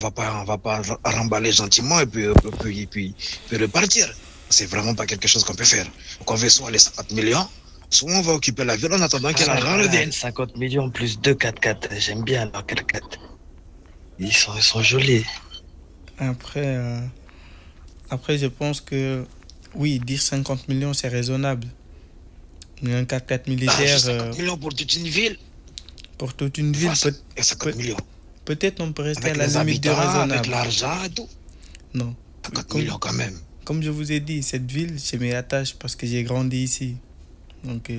on va pas remballer gentiment puis repartir. C'est vraiment pas quelque chose qu'on peut faire. Donc on veut soit les 50 millions, soit on va occuper la ville en attendant que l'argent revienne. 50 millions plus 2 4x4. J'aime bien leurs 4x4. Ils sont jolis. Après, après, je pense que oui, dire 50 millions, c'est raisonnable. Mais un 4x4 militaire. 50 millions pour toute une ville. Pour toute une ville, 50 millions. Peut-être on peut rester Avec à la limite de raisonnable. Avec l'argent et tout. Non. 50 millions quand même. Comme je vous ai dit, cette ville, je m'y attache parce que j'ai grandi ici. Donc,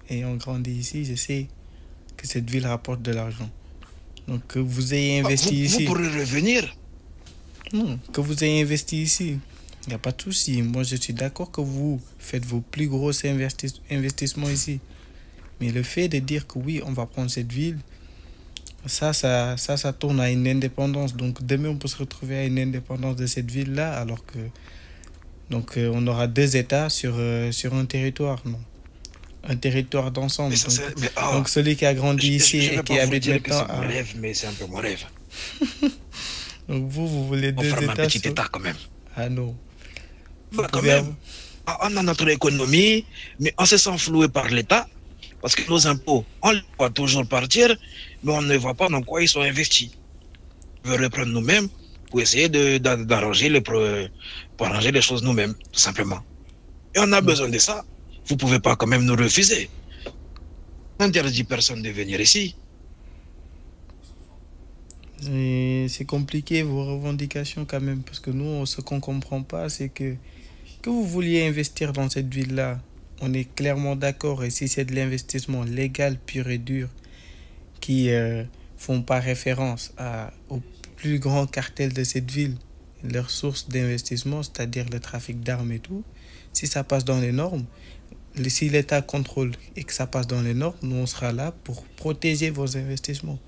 ayant grandi ici, je sais que cette ville rapporte de l'argent. Donc, que vous ayez investi ici. Vous pourrez revenir. Non, que vous ayez investi ici. Il n'y a pas de souci. Moi, je suis d'accord que vous faites vos plus gros investissements ici. Mais le fait de dire que oui, on va prendre cette ville, ça tourne à une indépendance. Donc, demain, on peut se retrouver à une indépendance de cette ville-là, alors que donc on aura deux États sur un territoire, non? Un territoire d'ensemble. Donc, celui qui a grandi ici et qui habite maintenant... C'est mon rêve, mais c'est un peu mon rêve. Donc, vous voulez deux États... un petit État quand même. Ah non. Quand même, on a notre économie, mais on se sent floué par l'État, parce que nos impôts, on les voit toujours partir, mais on ne voit pas dans quoi ils sont investis. On veut reprendre nous-mêmes pour essayer d'arranger les choses nous-mêmes, tout simplement. Et on a besoin de ça. Vous ne pouvez pas quand même nous refuser. On n'interdit personne de venir ici. C'est compliqué vos revendications quand même, parce que nous, ce qu'on ne comprend pas, c'est que vous vouliez investir dans cette ville-là. On est clairement d'accord, et si c'est de l'investissement légal, pur et dur, qui font pas référence au plus grand cartel de cette ville, leur source d'investissement, c'est-à-dire le trafic d'armes et tout, si ça passe dans les normes, si l'État contrôle et que ça passe dans les normes, nous on sera là pour protéger vos investissements.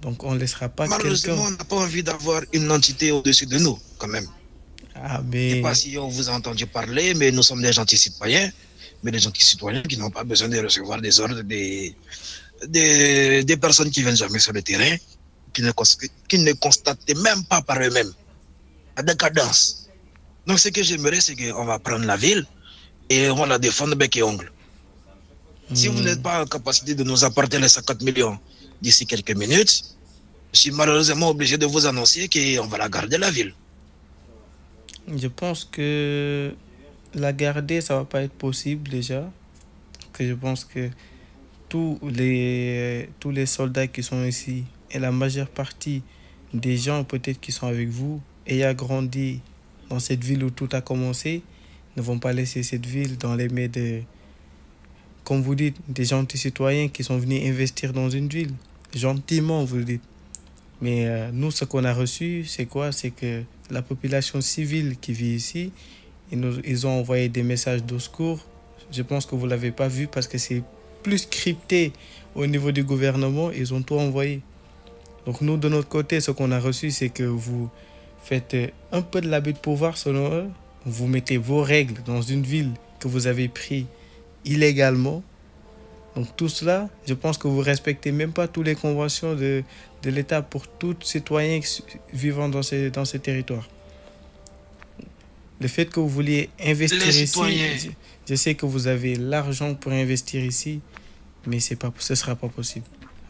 Donc on ne laissera pas quelqu'un... Malheureusement, on n'a pas envie d'avoir une entité au-dessus de nous, quand même. Ah, mais... Je ne sais pas si on vous a entendu parler, mais nous sommes des gentils citoyens, mais des gentils citoyens qui n'ont pas besoin de recevoir des ordres des personnes qui viennent jamais sur le terrain, qui ne constatent même pas par eux-mêmes la décadence. Donc ce que j'aimerais, c'est qu'on va prendre la ville et on va la défendre bec et ongle. Si vous n'êtes pas en capacité de nous apporter les 50 millions d'ici quelques minutes, je suis malheureusement obligé de vous annoncer qu'on va la garder, la ville. Je pense que la garder, ça ne va pas être possible déjà. Que je pense que tous les soldats qui sont ici et la majeure partie des gens peut-être qui sont avec vous, ayant grandi dans cette ville où tout a commencé, ne vont pas laisser cette ville dans les mains de, comme vous dites, des gentils citoyens qui sont venus investir dans une ville. Gentiment, vous dites. Mais nous, ce qu'on a reçu, c'est quoi? C'est que la population civile qui vit ici, ils ont envoyé des messages de secours. Je pense que vous ne l'avez pas vu parce que c'est plus crypté au niveau du gouvernement. Ils ont tout envoyé. Donc nous, de notre côté, ce qu'on a reçu, c'est que vous faites un peu de l'abus de pouvoir selon eux. Vous mettez vos règles dans une ville que vous avez prise illégalement. Donc tout cela, je pense que vous ne respectez même pas toutes les conventions de l'État pour tout citoyen vivant dans ce territoire. Le fait que vous vouliez investir ici, je sais que vous avez l'argent pour investir ici, mais ce ne sera pas possible.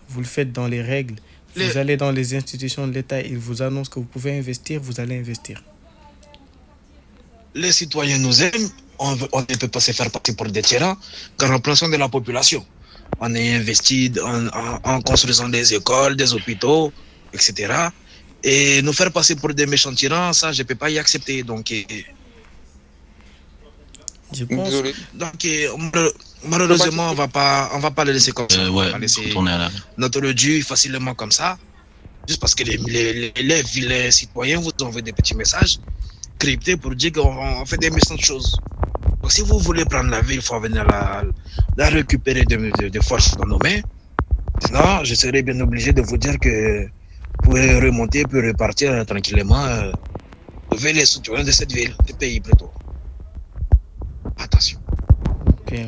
Vous le faites dans les règles. Vous allez dans les institutions de l'État, ils vous annoncent que vous pouvez investir, vous allez investir. Les citoyens nous aiment, on ne peut pas se faire passer pour des tyrans qu'en remplaçant de la population. On est investi en construisant des écoles, des hôpitaux, etc. Et nous faire passer pour des méchants tyrans, ça, je ne peux pas y accepter. Donc, je pense... Donc malheureusement, on va pas le laisser comme ça. Ouais, on va laisser notre dû facilement comme ça. Juste parce que les vilains citoyens vous envoient des petits messages cryptés pour dire qu'on fait des méchantes choses. Donc si vous voulez prendre la ville, il faut venir la récupérer de force dans nos mains. Sinon, je serais bien obligé de vous dire que vous pouvez remonter puis repartir tranquillement. Trouver les citoyens de cette ville, du pays plutôt. Attention. Ok.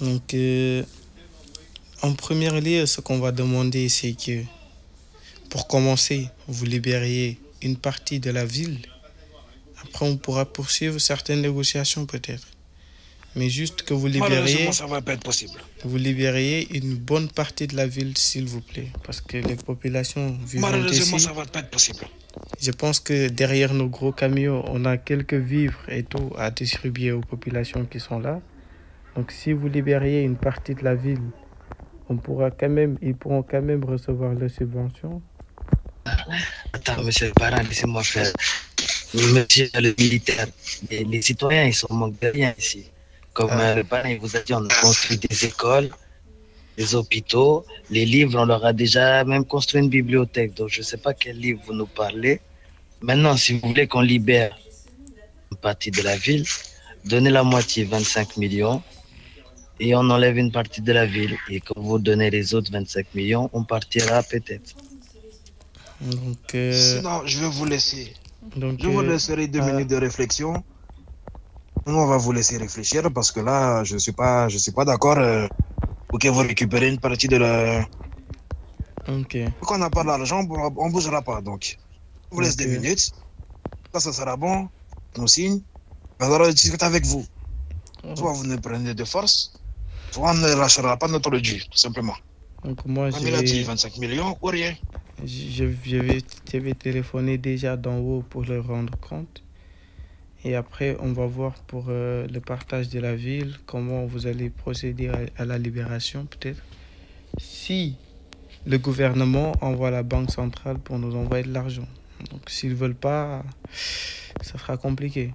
Donc, en première lieu, ce qu'on va demander, c'est que pour commencer, vous libériez une partie de la ville. Après, on pourra poursuivre certaines négociations peut-être. Mais juste que Malheureusement, ça va pas être possible. vous libériez une bonne partie de la ville, s'il vous plaît. Parce que les populations vivant Malheureusement, ici, ça va pas être possible. je pense que derrière nos gros camions, on a quelques vivres et tout à distribuer aux populations qui sont là. Donc si vous libériez une partie de la ville, ils pourront quand même recevoir les subventions. Attends, monsieur le parrain, laissez-moi faire. Monsieur le militaire, les citoyens, ils sont manquent de rien ici. Comme le parrain il vous a dit, on a construit des écoles, des hôpitaux, les livres, on leur a déjà même construit une bibliothèque. Donc je ne sais pas quel livre vous nous parlez. Maintenant, si vous voulez qu'on libère une partie de la ville, donnez la moitié, 25 millions, et on enlève une partie de la ville. Et quand vous donnez les autres 25 millions, on partira peut-être. Donc, Sinon, je vais vous laisser. donc, Je vous laisserai 2 minutes de réflexion. Nous, on va vous laisser réfléchir parce que là, je suis pas d'accord pour que vous récupérez une partie de la. ok. Quand on n'a pas d'argent, on bougera pas. Donc, on vous laisse 2 Ok. minutes. Là, ça sera bon. On signe. Alors, on discute avec vous. Soit vous nous prenez de force, soit on ne lâchera pas notre dû, tout simplement. Donc moi, On a dit 25 millions ou rien. je vais téléphoner déjà d'en haut pour leur rendre compte. Et après, on va voir pour le partage de la ville, comment vous allez procéder à la libération peut-être. Si le gouvernement envoie la banque centrale pour nous envoyer de l'argent. Donc s'ils ne veulent pas, ça sera compliqué.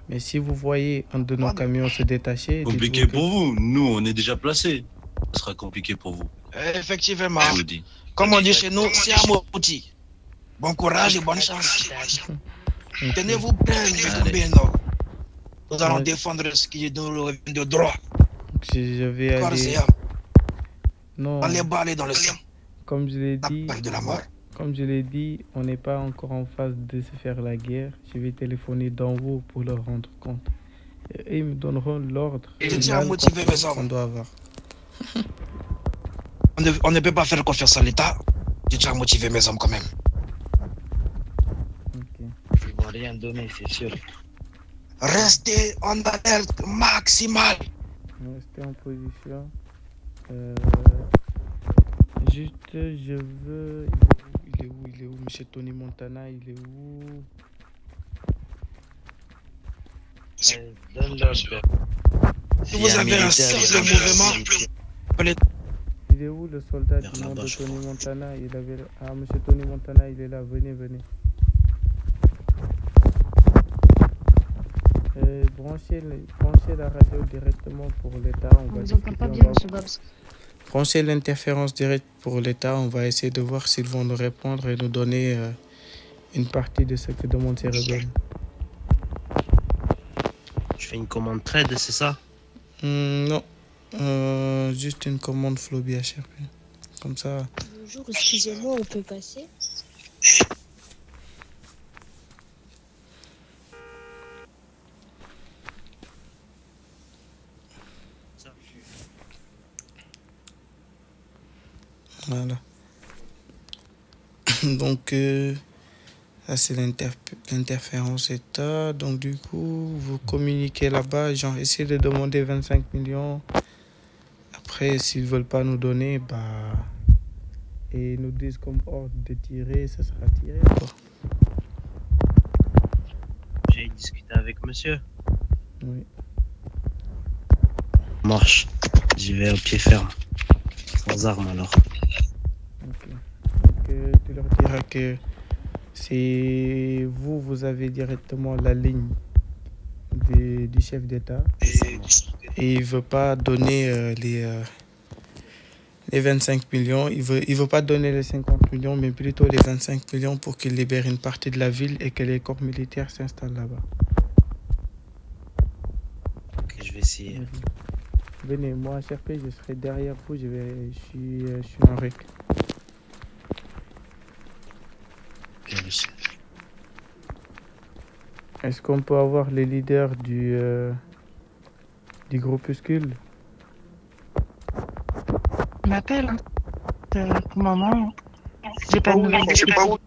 Mais si vous voyez un de nos camions se détacher... Compliqué dites-vous que- pour vous. Nous, on est déjà placés. Ce sera compliqué pour vous. Effectivement. Je vous le dis. Comme on dit chez nous, c'est un mot outil. Bon courage et bonne chance. Tenez-vous prêts, mes Gambino. Nous allons défendre ce qui est nous revient de droit. Je vais Corps aller... et âme. Non, On les balais dans le sang. comme je l'ai La dit... peur de la mort. Comme je l'ai dit, on n'est pas encore en phase de se faire la guerre. Je vais téléphoner d'en haut pour leur rendre compte. Et ils me donneront l'ordre Je tiens à final motiver mes qu'on hommes. doit avoir. On ne peut pas faire confiance à l'État. Je tiens à motiver mes hommes quand même. Ok. Ils vont rien donner, c'est sûr. Restez en alerte maximale. Restez en position. Juste, je veux... Il est où, Monsieur Tony Montana? Il est où? Donne l'ordre. Si vous avez un simple mouvement, Il est où le soldat Vers du nom là-bas, de je Tony crois. Montana? Ah, Monsieur Tony Montana, il est là. Venez, venez. Branchez la radio directement pour l'État. On va vous entend pas discuter, bien, monsieur Babs. Branchez l'interférence directe pour l'État. On va essayer de voir s'ils vont nous répondre et nous donner une partie de ce que demandent ces rebelles. Je fais une commande trade, c'est ça? Non. Juste une commande flow BHRP. Comme ça. Bonjour, excusez-moi, on peut passer? Voilà. Donc, ça c'est l'interférence État. Donc, du coup, vous communiquez là-bas, genre, essayez de demander 25 millions. Après, s'ils veulent pas nous donner, bah, et nous disent comme ordre de tirer, ça sera tiré, quoi. J'ai discuté avec monsieur. Oui. Marche. J'y vais au pied ferme. Sans armes alors. Ok. Donc, tu leur diras que c'est vous avez directement la ligne du chef d'État. Et il veut pas donner les 25 millions. Il veut pas donner les 50 millions, mais plutôt les 25 millions pour qu'il libère une partie de la ville et que les corps militaires s'installent là-bas. Ok, je vais essayer. Venez, moi, HRP, je serai derrière vous. Je suis en rec. Ok, monsieur. Est-ce qu'on peut avoir les leaders du groupuscule? M'appelle, hein. Pour maman. J'ai pas de nouvelles. Je sais pas où.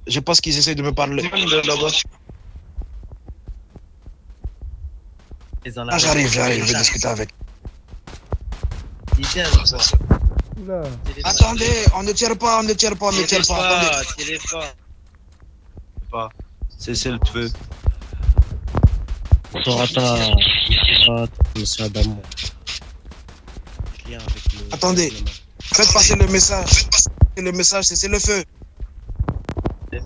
Je pense qu'ils essaient de me parler. Ah, j'arrive, je vais discuter avec. Oula. Attendez, on ne tire pas. Attendez. Tirez pas. Cessez le feu. Sorata, monsieur Adamo. Attendez. Faites passer le message, cessez le feu.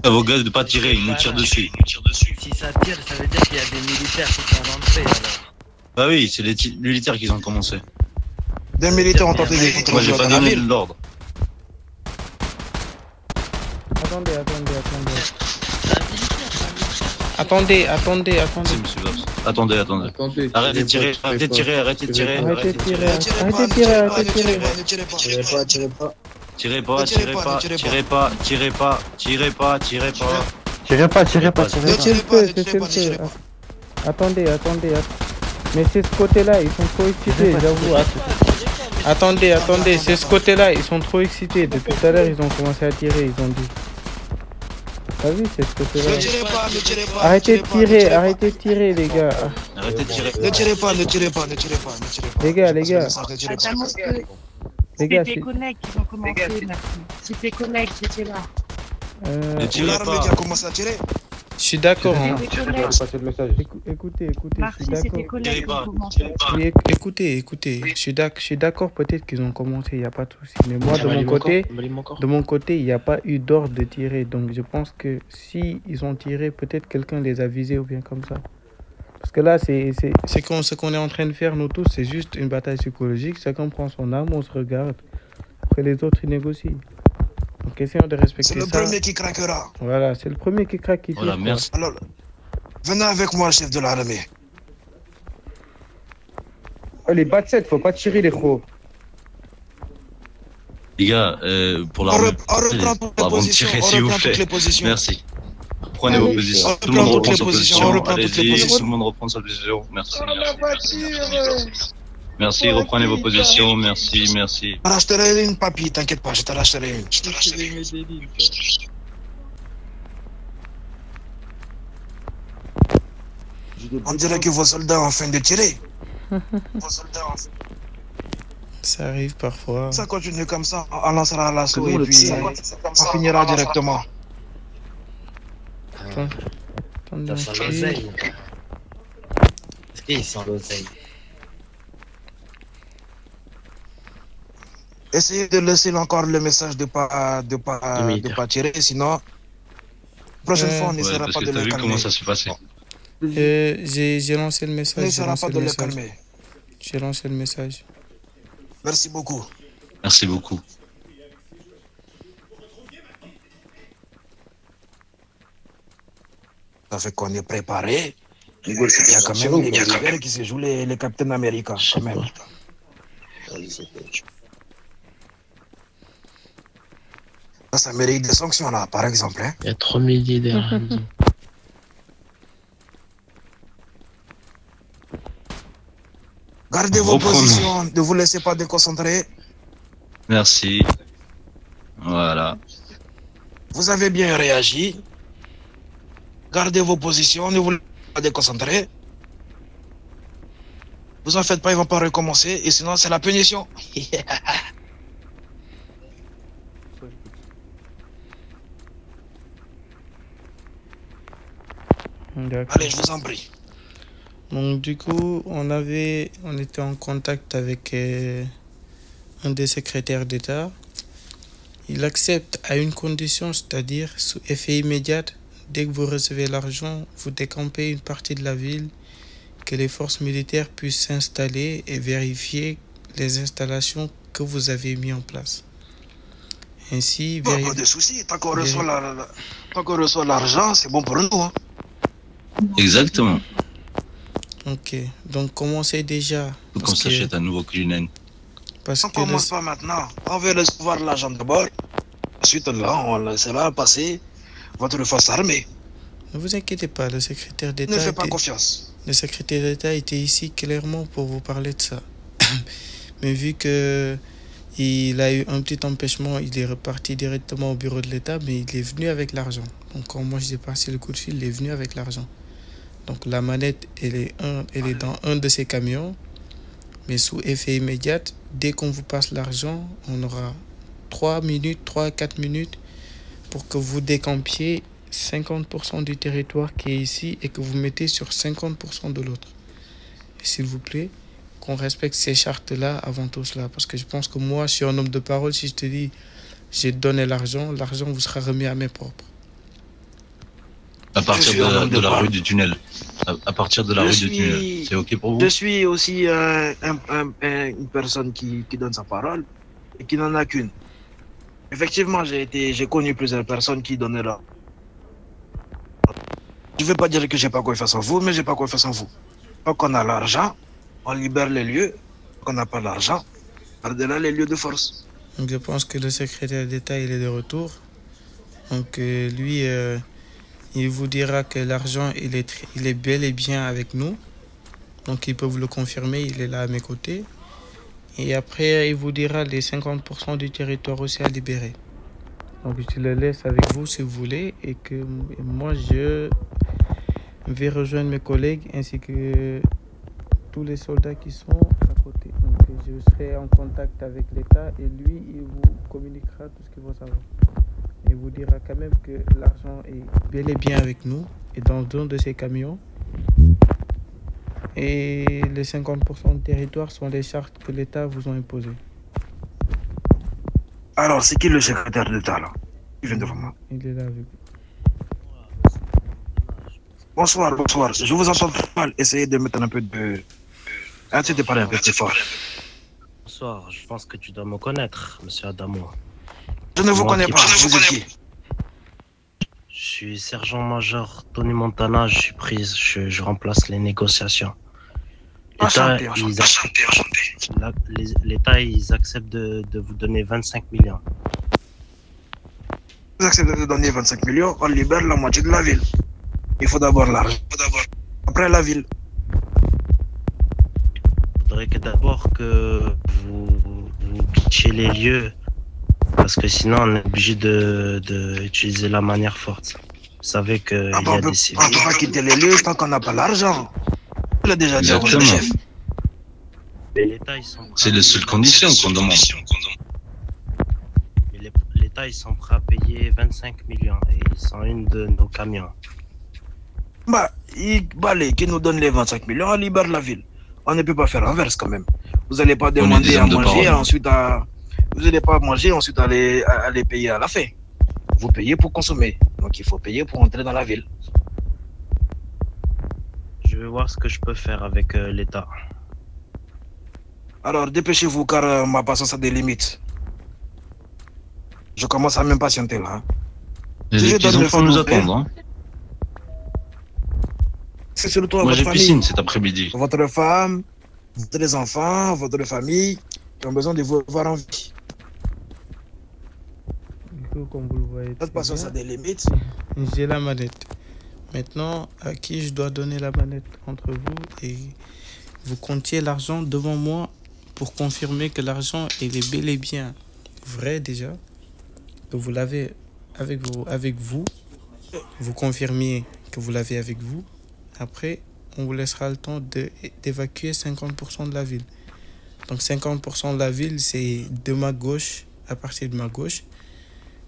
À vos gars de pas tirer, ils nous tirent dessus. Si ça tire, ça veut dire qu'il y a des militaires qui sont rentrés alors. Bah oui, c'est les militaires qui ont commencé. Des militaires ont tenté de Moi j'ai pas donné l'ordre. Attendez. Si, monsieur Babs. Attendez. Arrêtez de tirer. Arrêtez de tirer. Ne tirez pas. Attendez. Mais c'est ce côté-là, ils sont trop excités, j'avoue. Attendez, c'est ce côté-là, ils sont trop excités. Depuis tout à l'heure, ils ont commencé à tirer, ils ont dit. T'as vu, c'est ce côté-là. Ne tirez pas. Arrêtez de tirer, les gars. Arrêtez de tirer. Ne tirez pas. Les gars. Ne tirez pas. Les gars, c'est tes collègues qui ont commencé, merci. C'est tes collègues qui étaient là. Ne tirez L'armée qui a pas. commencé à tirer. Je suis d'accord. Hein. Écoutez, je Merci, suis c'est tes d'accord. collègues qui ont commencé. Oui, écoutez, je suis d'accord, peut-être qu'ils ont commencé, il n'y a pas de souci. Mais moi, de mon côté, il n'y a pas eu d'ordre de tirer. Donc, je pense que si ils ont tiré, peut-être quelqu'un les a visés ou bien comme ça. Parce que là, ce qu'on est en train de faire, nous tous, c'est juste une bataille psychologique. Chacun prend son arme, on se regarde. Après, les autres, ils négocient. Donc, essayons de respecter ça. C'est le premier qui craquera. Voilà, c'est le premier qui craque qui tire. Voilà, merci. Alors, venez avec moi, chef de l'armée. Oh, les batsettes, faut pas tirer les gros. Les gars, pour la On reprend toutes les positions. s'il vous plaît. Merci. Prenez vos positions. Tout le monde reprend sa position. Allez-y, tout le monde reprend sa position. Merci. Merci, reprenez vos positions. Merci. Je te racheterai une, papy, t'inquiète pas, je te racheterai une. On dirait que vos soldats ont faim de tirer. Ça arrive parfois. Ça continue comme ça, on lancera l'assaut et puis on finira directement. Ça sent l'oseille. Est-ce qu'ils sont l'oseille? Essayez de laisser encore le message de pas tirer, sinon prochaine fois on n'essaiera pas de le calmer. Comment ça s'est passé? J'ai lancé le message. On n'essaiera pas de le calmer. J'ai lancé le message. Merci beaucoup. Merci beaucoup. Ça fait qu'on est préparé. Il y a quand même des militaires qui se jouent les Capitaines Américains, quand même. Ça mérite des sanctions, là, par exemple. Hein. Il y a 3000 leaders. Gardez vos positions, ne vous laissez pas déconcentrer. Merci. Voilà. Vous avez bien réagi. Gardez vos positions, ne vous laissez pas déconcentrer. Vous en faites pas, ils vont pas recommencer, et sinon c'est la punition. Allez, je vous en prie. Donc du coup, on était en contact avec un des secrétaires d'État. Il accepte à une condition, c'est-à-dire sous effet immédiat, dès que vous recevez l'argent, vous décampez une partie de la ville, que les forces militaires puissent s'installer et vérifier les installations que vous avez mis en place. Ainsi, pas de soucis, tant qu'on reçoit l'argent, c'est bon pour nous. Hein. Exactement. Ok, donc commencez déjà. Faut qu'on s'achète un nouveau Cullinan. Parce On que commence pas maintenant. On veut recevoir l'argent d'abord. Ensuite, là, on laissera passer votre force armée. ne vous inquiétez pas, le secrétaire Ne d'État fais pas confiance. le secrétaire d'État était ici clairement pour vous parler de ça. Mais vu que il a eu un petit empêchement, il est reparti directement au bureau de l'État, mais il est venu avec l'argent. Donc quand moi j'ai passé le coup de fil, il est venu avec l'argent. Donc la manette, elle est dans un de ces camions, mais sous effet immédiat, dès qu'on vous passe l'argent, on aura 3 à 4 minutes pour que vous décampiez 50% du territoire qui est ici et que vous mettez sur 50% de l'autre. Et s'il vous plaît, qu'on respecte ces chartes-là avant tout cela. Parce que je pense que moi, je suis un homme de parole. Si je te dis, j'ai donné l'argent, l'argent vous sera remis à mes propres. À partir de la rue du tunnel. À partir de la rue du tunnel. C'est OK pour vous? Je suis aussi une personne qui donne sa parole et qui n'en a qu'une. Effectivement, j'ai connu plusieurs personnes qui donnaient leur. Je ne veux pas dire que j'ai pas confiance en vous, mais j'ai pas confiance en vous. Tant qu'on a l'argent, on libère les lieux. Quand on n'a pas l'argent, gardez là les lieux de force. Donc je pense que le secrétaire d'État, il est de retour. Donc lui, il vous dira que l'argent, il est bel et bien avec nous. Donc il peut vous le confirmer, il est là à mes côtés. Et après, il vous dira les 50% du territoire aussi à libérer. Donc je le laisse avec vous si vous voulez. Et que moi, je vais rejoindre mes collègues ainsi que tous les soldats qui sont à côté. Donc je serai en contact avec l'État et lui, il vous communiquera tout ce qu'il faut savoir. Et vous dira quand même que l'argent est bel et bien avec nous et dans un de ces camions. Et les 50% de territoire sont les chartes que l'État vous a imposées. Alors, c'est qui le secrétaire d'État là? Il vient devant moi. Il est là avec vous. Bonsoir, bonsoir. Je vous entends mal. Essayez de mettre un peu de. Essayez de parler un peu plus fort. Bonsoir, je pense que tu dois me connaître, monsieur Adamo. Je ne vous connais pas. Vous êtes qui? Je suis sergent-major Tony Montana, je suis prise, je remplace les négociations. L'État, ils acceptent de vous donner 25 millions. Vous acceptez de donner 25 millions, on libère la moitié de la ville. Il faut d'abord l'argent, après la ville. Il faudrait que d'abord que vous quittez les lieux, parce que sinon on est obligé d'utiliser la manière forte. Vous savez qu'il y a des civils. On ne peut pas quitter les lieux tant qu'on n'a pas l'argent. Je l'ai déjà dit à votre chef. C'est les seules conditions qu'on demande. L'État, ils sont prêts à payer 25 millions et ils sont une de nos camions. Les qui nous donne les 25 millions, on libère la ville. On ne peut pas faire inverse quand même. Vous n'allez pas demander à manger, ensuite vous n'allez pas manger, ensuite aller payer à la fin. Vous payez pour consommer. Donc il faut payer pour entrer dans la ville. Je vais voir ce que je peux faire avec l'État. Alors dépêchez-vous car ma patience a des limites. Je commence à m'impatienter là. Les petits-enfants nous attendent. Hein. C'est surtout moi votre j'ai famille. piscine cet après-midi. Votre femme, votre enfants, votre famille qui ont besoin de vous voir en vie. Comme vous le voyez, Notre patience a des limites. J'ai la manette. Maintenant, à qui je dois donner la manette entre vous et vous comptiez l'argent devant moi pour confirmer que l'argent est bel et bien vrai déjà, que vous l'avez avec vous. Vous confirmiez que vous l'avez avec vous. Après, on vous laissera le temps d'évacuer 50% de la ville. Donc 50% de la ville, c'est de ma gauche, à partir de ma gauche,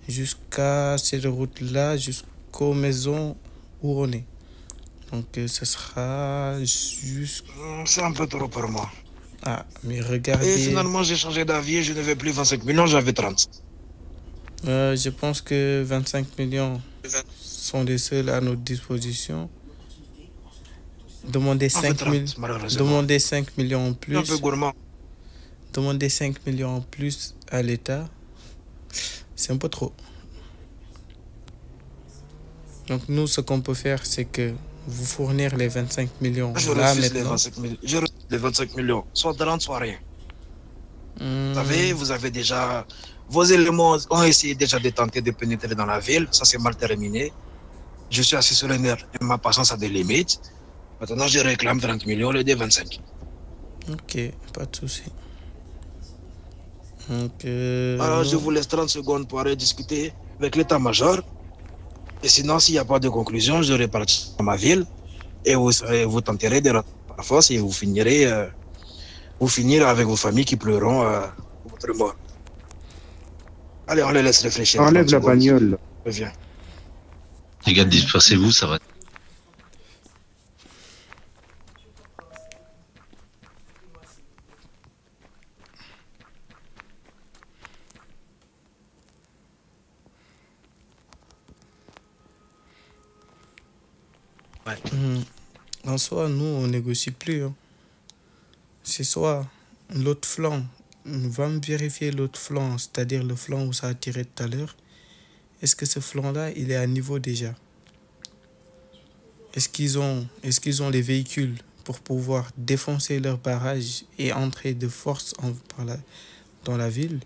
jusqu'à cette route-là, jusqu'aux maisons où on est. Donc ce sera juste... C'est un peu trop pour moi. Ah, mais regardez... Et finalement, j'ai changé d'avis et je ne veux plus 25 millions, j'avais 30. Je pense que 25 millions sont les seuls à notre disposition. Demandez 5 millions en plus. Un peu gourmand. Demander 5 millions en plus à l'État, c'est un peu trop. Donc nous, ce qu'on peut faire, c'est que vous fournir les 25 millions. Je Là, refuse les maintenant. 25 millions. Je refuse les 25 millions. Soit 30, soit rien. Vous avez déjà... Vos éléments ont essayé déjà de tenter de pénétrer dans la ville. Ça s'est mal terminé. Je suis assis sur les nerfs et ma patience a des limites. Maintenant, je réclame 30 millions au lieu de 25. Ok, pas de souci. Donc, Alors, je vous laisse 30 secondes pour aller discuter avec l'état-major. Et sinon, s'il n'y a pas de conclusion, je repartirai dans ma ville et vous tenterez de rentrer par force et vous finirez avec vos familles qui pleureront votre mort. Allez, on les laisse réfléchir. Enlève la bagnole. Reviens. Les gars, dispersez-vous, ça va. En soi, nous, on négocie plus. Hein. C'est soit l'autre flanc. On va me vérifier l'autre flanc, c'est-à-dire le flanc où ça a tiré tout à l'heure. Est-ce que ce flanc-là, il est à niveau déjà? Est-ce qu'ils ont les véhicules pour pouvoir défoncer leur barrage et entrer de force dans la ville?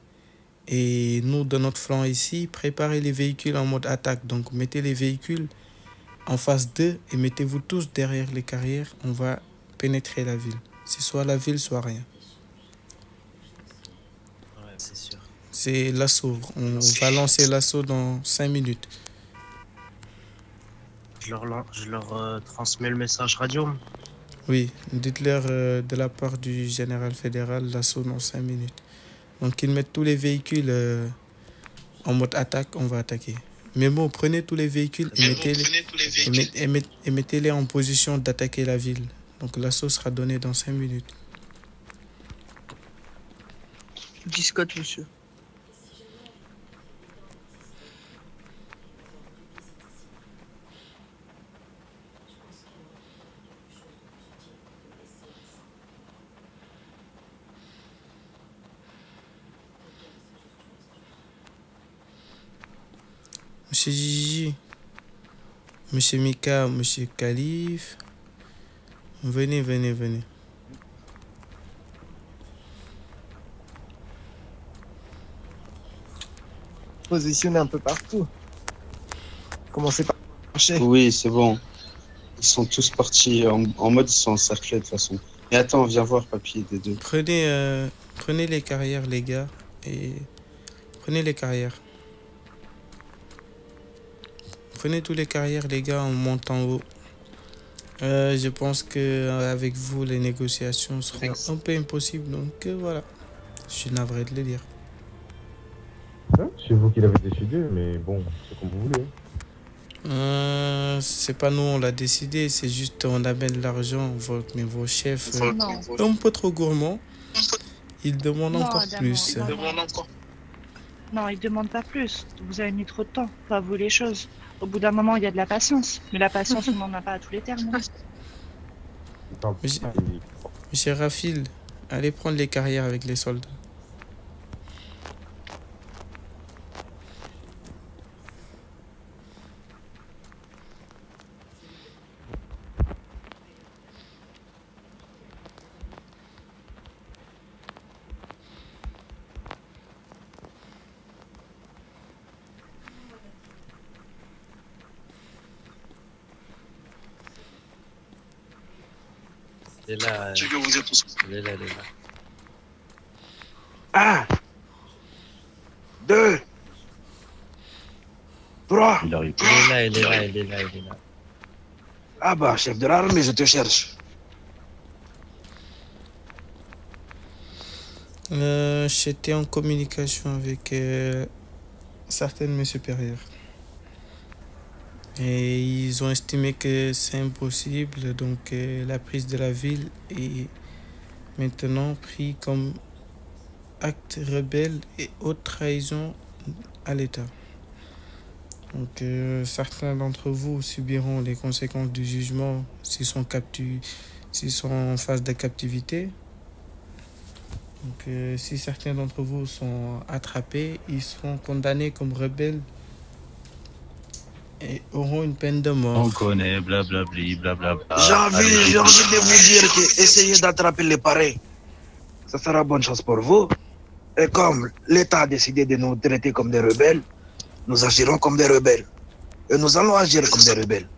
Et nous, de notre flanc ici, préparez les véhicules en mode attaque. Donc, mettez les véhicules en face d'eux et mettez-vous tous derrière les carrières. On va pénétrer la ville. C'est soit la ville, soit rien. Ouais, c'est sûr. C'est l'assaut. On va lancer l'assaut dans 5 minutes. Je leur transmets le message radio. Oui, dites-leur de la part du général fédéral l'assaut dans 5 minutes. Donc ils mettent tous les véhicules en mode attaque, on va attaquer. Memo, prenez tous les véhicules et mettez-les en position d'attaquer la ville. Donc l'assaut sera donné dans 5 minutes. 10-4, monsieur. Monsieur Gigi, Monsieur Mika, Monsieur Khalif, venez. Positionné un peu partout. Commencez par marcher. Oui, c'est bon. Ils sont tous partis en mode, ils sont encerclés de toute façon. Mais attends, viens voir, papy, des deux. Prenez les carrières, les gars, et prenez les carrières. Prenez tous les carrières, les gars, on monte en haut. Je pense que avec vous, les négociations seront un peu impossibles. Donc voilà, je suis navré de le dire. C'est vous qui l'avez décidé, mais bon, c'est comme vous voulez. C'est pas nous, on l'a décidé, c'est juste on amène l'argent, mais vos chefs un peu trop gourmands. Ils demandent encore plus. Non, ils demandent pas plus. Vous avez mis trop de temps, pas vous les choses. Au bout d'un moment, il y a de la patience. Mais la patience, on n'en a pas à tous les termes. Monsieur Rafil, allez prendre les carrières avec les soldats. Elle est là. Elle est là. 1, 2, 3. Elle est là. Ah bah, chef de l'armée, je te cherche. J'étais en communication avec certains de mes supérieurs. Et ils ont estimé que c'est impossible, donc la prise de la ville est maintenant prise comme acte rebelle et haute trahison à l'État. Donc certains d'entre vous subiront les conséquences du jugement s'ils sont en phase de captivité. Donc si certains d'entre vous sont attrapés, ils seront condamnés comme rebelles et auront une peine de mort. On connaît, blablabli, blablabla. J'ai envie de vous dire que essayez d'attraper les pareils. Ça sera bonne chance pour vous. Et comme l'État a décidé de nous traiter comme des rebelles, nous agirons comme des rebelles. Et nous allons agir comme des rebelles.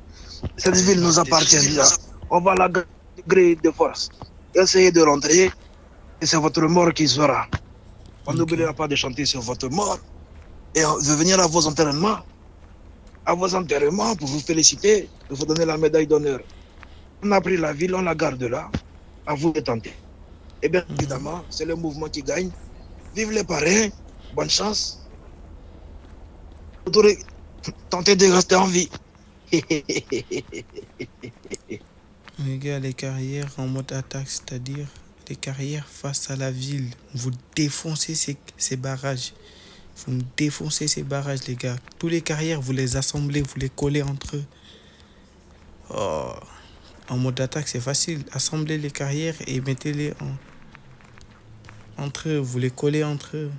Cette ville nous appartient déjà. On va la griller de force. Essayez de rentrer et c'est votre mort qui sera. On n'oubliera pas de chanter sur votre mort et de venir à vos enterrements. À vos enterrements pour vous féliciter, de vous donner la médaille d'honneur. On a pris la ville, on la garde là. À vous de tenter. Et bien évidemment, c'est le mouvement qui gagne. Vive les parrains, bonne chance. Tentez de rester en vie. Les gars, les carrières en mode attaque, c'est-à-dire les carrières face à la ville. Vous défoncez ces barrages. Vous défoncez ces barrages, les gars. Tous les carrières, vous les assemblez, vous les collez entre eux. Oh. En mode attaque, c'est facile. Assemblez les carrières et mettez-les entre eux. Vous les collez entre eux.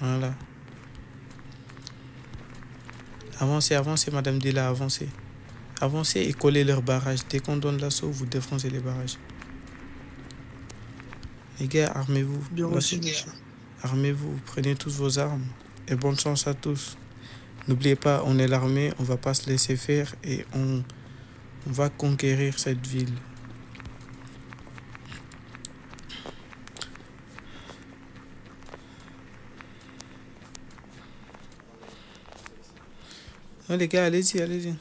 Voilà. Avancez, avancez, Madame Dila, avancez. Avancez et collez leurs barrages. Dès qu'on donne l'assaut, vous défoncez les barrages. Les gars, armez-vous. Bien reçu, monsieur. Armez-vous, prenez tous vos armes. Et bonne chance à tous. N'oubliez pas, on est l'armée, on va pas se laisser faire et on va conquérir cette ville. Non, les gars, allez-y, allez-y.